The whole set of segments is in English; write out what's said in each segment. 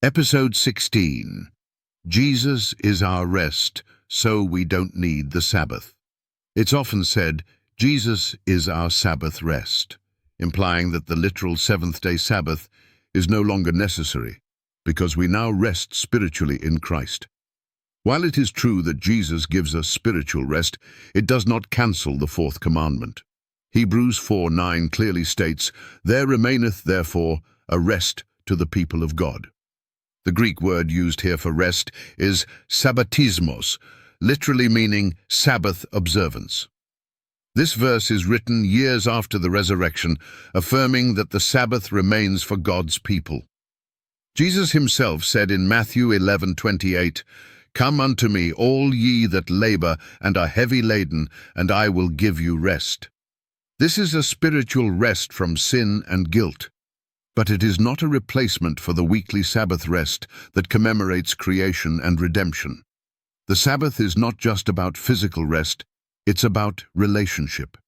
Episode 16. Jesus is our rest, so we don't need the Sabbath. It's often said, Jesus is our Sabbath rest, implying that the literal seventh-day Sabbath is no longer necessary, because we now rest spiritually in Christ. While it is true that Jesus gives us spiritual rest, it does not cancel the fourth commandment. Hebrews 4:9 clearly states, "There remaineth therefore a rest to the people of God." The Greek word used here for rest is sabbatismos, literally meaning Sabbath observance. This verse is written years after the resurrection, affirming that the Sabbath remains for God's people. Jesus himself said in Matthew 11:28, "Come unto me, all ye that labor and are heavy laden, and I will give you rest." This is a spiritual rest from sin and guilt. But it is not a replacement for the weekly Sabbath rest that commemorates creation and redemption. The Sabbath is not just about physical rest, it's about relationship.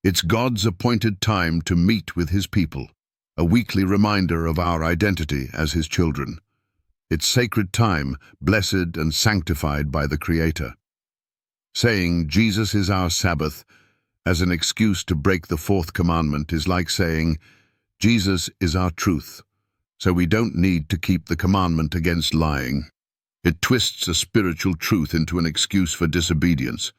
It's God's appointed time to meet with his people, a weekly reminder of our identity as his children. It's sacred time, blessed and sanctified by the Creator. Saying Jesus is our Sabbath as an excuse to break the fourth commandment is like saying, Jesus is our truth, so we don't need to keep the commandment against lying. It twists a spiritual truth into an excuse for disobedience.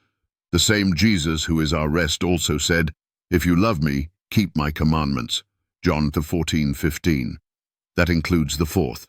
The same Jesus who is our rest also said, "If you love me, keep my commandments." John 14:15. That includes the fourth.